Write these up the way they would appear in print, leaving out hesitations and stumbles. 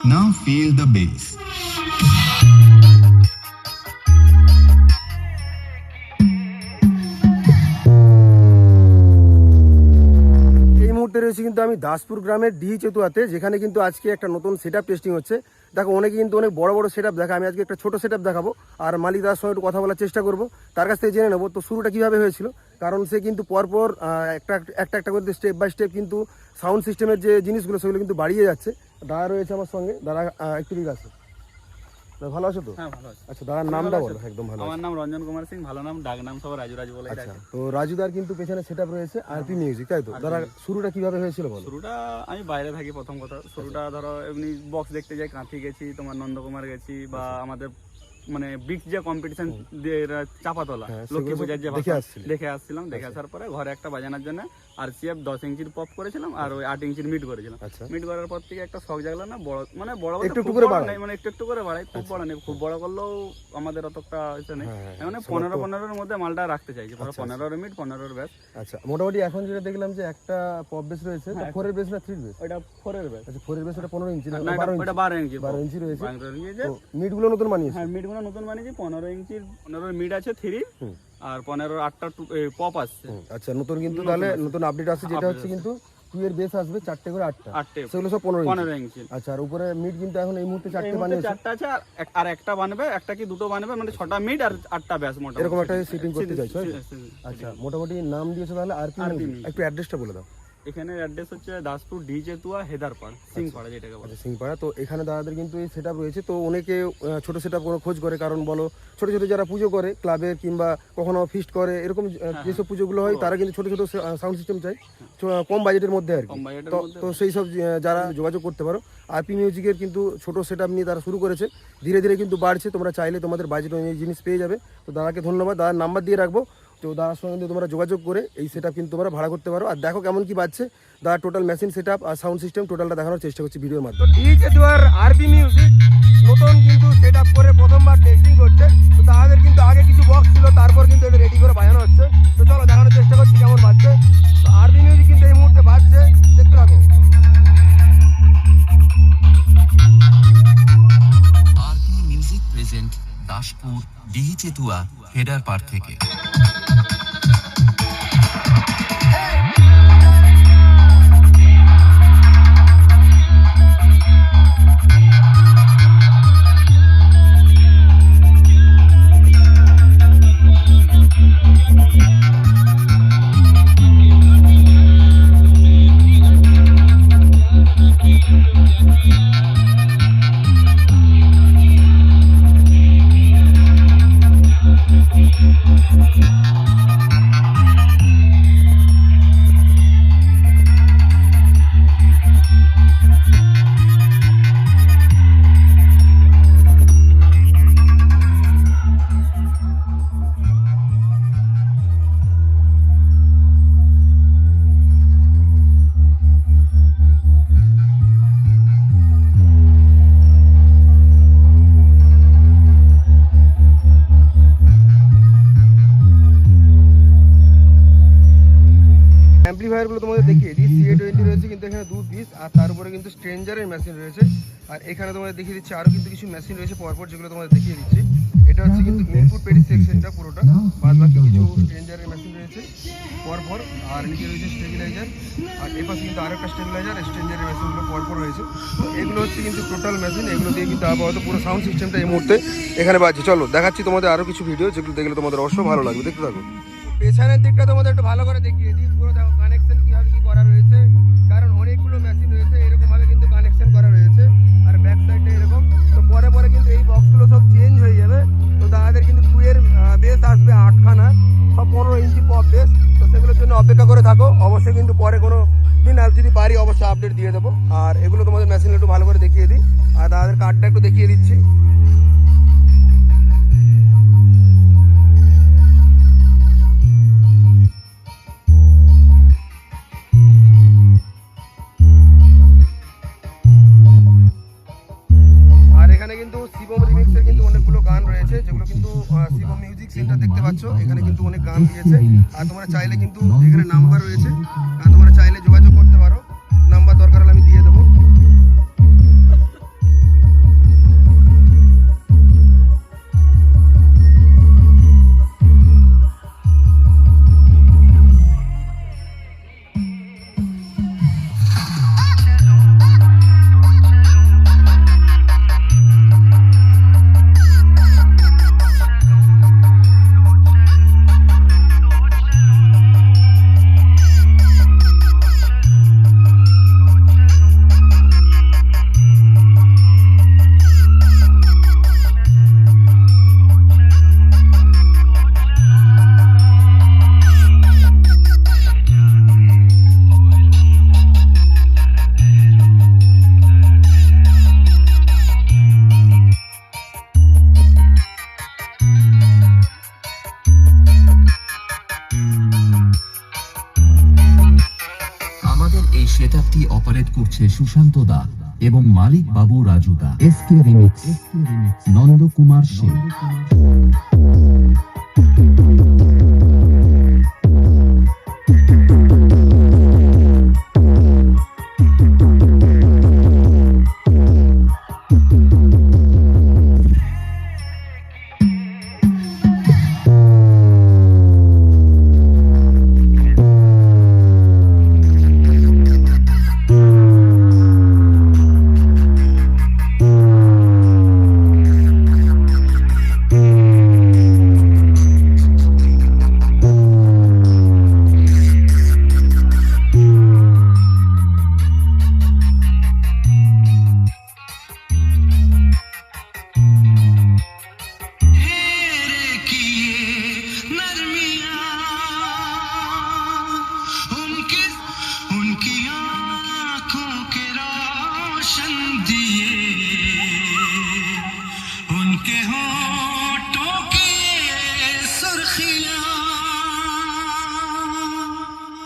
Now feel the bass. এই মুহূর্তে রয়েছে কিন্তু আমি দাসপুর গ্রামের ডি চেতুয়াতে, যেখানে কিন্তু আজকে একটা নতুন সেটআপ টেস্টিং হচ্ছে। দেখো অনেকে কিন্তু অনেক বড় বড় সেটআপ দেখা, আমি আজকে একটা ছোট সেটআপ দেখাবো আর মালিক দার সঙ্গে একটু কথা বলার চেষ্টা করবো, তার কাছ থেকে জেনে নেবো তো শুরুটা কিভাবে হয়েছিল। কারণ সে কিন্তু পরপর একটা করে স্টেপ বাই স্টেপ কিন্তু সাউন্ড সিস্টেমের যে জিনিসগুলো সেগুলো কিন্তু বাড়িয়ে যাচ্ছে। দাদা রয়েছে আমার সঙ্গে, দাদা একটু ঠিক আছে, ভালো আছো তো? হ্যাঁ ভালো আছে। আচ্ছা দাদার নামটা বলো। একদম ভালো। আমার নাম রঞ্জন কুমার সিং, ভালো নাম, ডাক নাম সব রাজু রাজু বলে আচ্ছা, ডাকে। তো রাজুদার কিন্তু পেছনে সেটআপ রয়েছে আরপি মিউজিক, তাই তো? দাদা শুরুটা কিভাবে হয়েছিল বলো। শুরুটা আমি বাইরে থাকি, প্রথম কথা শুরুটা ধরো এমনি বক্স দেখতে যাই, কাঁথি গেছি, তোমার নন্দকুমার গেছি, বা আমাদের মানে বিগ যে কম্পিটিশন চাপাতলা লক্ষ্মী পূজার যে দেখে আসছিলাম। দেখে আসার পরে ঘরে একটা বাজানোর জন্য আরসিএফ 10 ইঞ্চির পপ করেছিলাম আর ওই 8 ইঞ্চির মিড করেছিলাম। মিড করার পর থেকে একটা শখ জাগলো না, বড় মানে বড় একটু করে বাড়াই, মানে একটু করে বাড়াই, খুব বড় নেই, খুব বড় করলেও আমাদের অতটা হচ্ছে না, মানে 15-15 মধ্যে মালটা রাখতে চাইছি, 15 মিড 15 বেস। আচ্ছা, মোটামুটি এখন যেটা দেখলাম যে একটা পপ বেস রয়েছে, তো 4 এর বেস না 3 এর বেস? ওটা 4 এর বেস। আচ্ছা, 4 এর বেস ওটা 15 ইঞ্চি না? ওটা 12 ইঞ্চি, 12 ইঞ্চি রয়েছে। 12 ইঞ্চি তো মিডগুলো নতুন বানিয়েছে? হ্যাঁ, মিডগুলো নতুন বানিয়েছি। 15 ইঞ্চির 15 মিড আছে 3 আর 15 8টা পপ আসছে। আচ্ছা, নতুন কিন্তু তাহলে নতুন আপডেট আছে, যেটা হচ্ছে কিন্তু 2 এর বেস আসবে 4টে করে 8টা, সেগুলো সব 15 ইঞ্চি। আচ্ছা, আর উপরে মিড কিন্তু এখন এই মুহূর্তে 4টে বানিয়েছে, 4টা আছে আর একটা বানাবে, একটা কি দুটো বানাবে, মানে 6টা মিড আর 8টা বেস, মোটামুটি এরকম একটা সেটিং করতে চাইছো? আচ্ছা, মোটামুটি নাম দিয়েছো তাহলে আরপি। একটু অ্যাড্রেসটা বলে দাও। এখানে অ্যাড্রেস হচ্ছে দাসপুর ডি চেতুয়া হেদারপাড়, সিংপাড়া যেটাকে বলে। সিংপাড়া। তো এখানে দাদাদের কিন্তু এই সেটআপ রয়েছে। তো অনেকে ছোট সেটআপ কোনো খোঁজ করে, কারণ বলো ছোট ছোট যারা পুজো করে ক্লাবের কিংবা কখনো ফিস্ট করে, এরকম যেসব পুজোগুলো হয় তারা কিন্তু ছোট ছোট সাউন্ড সিস্টেম চাই, কম বাজেটের মধ্যে আর কি। তো সেই সব যারা যোগাযোগ করতে পারো। আরপি মিউজিকের কিন্তু ছোট সেটআপ নিয়ে তারা শুরু করেছে, ধীরে ধীরে কিন্তু বাড়ছে, তোমরা চাইলে তোমাদের বাজেট অনুযায়ী জিনিস পেয়ে যাবে। তো দাদাকে ধন্যবাদ, দাদার নাম্বার দিয়ে রাখবো, তো দাদার সঙ্গে কিন্তু তোমরা যোগাযোগ করে এই সেটআপ কিন্তু তোমরা ভাড়া করতে পারো। আর দেখো কেমন কি বাজছে, দাদা টোটাল মেশিন সেটআপ আর সাউন্ড সিস্টেম টোটালটা দেখানোর চেষ্টা করছি ভিডিওর মাধ্যমে। তো ঠিক আছে, তোমার আরপি মিউজিক নতুন কিন্তু সেটআপ করে প্রথমবার টেস্টিং করছে। তো তাদের কিন্তু আগে কিছু বক্স ছিল, তারপর কিন্তু এটা রেডি করে বাজানো হচ্ছে। তো চলো দেখানোর চেষ্টা করছি কেমন বাজছে। তো আরপি মিউজিক কিন্তু এই মুহূর্তে বাজছে, দেখতে থাকো। RP music present Daspur D Chetua Hedarpar থেকে। অ্যাম্পলিফায়ারগুলো তোমাদের দেখিয়ে দিই। CA20 রয়েছে কিন্তু এখানে 2 পিস, আর তার উপরে কিন্তু স্ট্রেঞ্জারের মেশিন রয়েছে। আর এখানে তোমাদের দেখিয়ে দিচ্ছি আরও কিন্তু কিছু মেশিন রয়েছে পরপর, যেগুলো তোমাদের দেখিয়ে দিচ্ছি। এটা হচ্ছে কিন্তু ইনপুট পেডি সেকশনটা পুরোটা, বাদ বাকি কিছু স্ট্রেঞ্জারের মেশিন রয়েছে পরপর। আর নিচে রয়েছে স্টেবিলাইজার, আর এ পাশে কিন্তু আরেকটা স্টেবিলাইজার, স্ট্রেঞ্জারের মেশিনগুলো পরপর রয়েছে। তো এগুলো হচ্ছে কিন্তু টোটাল মেশিন, এগুলো দিয়ে কিন্তু আপাতত পুরো সাউন্ড সিস্টেমটা এই মুহূর্তে এখানে বাজছে। চলো দেখাচ্ছি তোমাদের আরও কিছু ভিডিও, যেগুলো দেখলে তোমাদের অবশ্যই ভালো লাগবে, দেখতে থাকো। পেছনের দিকটা তোমাদের একটু ভালো করে দেখিয়ে দিই, পুরো দেখো কানেকশন কীভাবে কী করা রয়েছে, কারণ অনেকগুলো মেশিন রয়েছে, এরকমভাবে কিন্তু কানেকশন করা রয়েছে। আর ব্যাক সাইডটা এরকম। তো পরে পরে কিন্তু এই বক্সগুলো সব চেঞ্জ হয়ে যাবে। তো তাদের কিন্তু 2 এর বেস আসবে 8খানা, সব 15 ইঞ্চি পপ বেস। তো সেগুলোর জন্য অপেক্ষা করে থাকো, অবশ্যই কিন্তু পরে কোনো দিন আর যদি পারি অবশ্যই আপডেট দিয়ে দেবো। আর এগুলো তোমাদের মেশিন একটু ভালো করে দেখিয়ে দিই, আর তাদের কার্ডটা একটু দেখিয়ে দিচ্ছি। কিন্তু শিবম রিমিক্সের কিন্তু অনেকগুলো গান রয়েছে, যেগুলো কিন্তু শিবম মিউজিক সেন্টার দেখতে পাচ্ছ, এখানে কিন্তু অনেক গান দিয়েছে। আর তোমরা চাইলে কিন্তু এখানে নাম্বার রয়েছে, আর তোমরা চাইলে যোগাযোগ করতে পারো, নাম্বার দরকার হলে আমি দিয়ে দেবো। সুশান্ত দা এবং মালিক বাবু রাজু দা। SK remix Nandakumar Sen.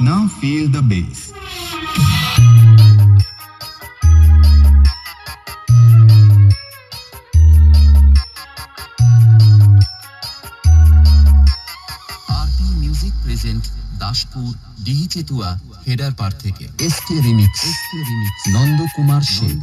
Now feel the bass. RP music present Daspur Dihichetua হেডার পার থেকে। SK remix Nandakumar Sen.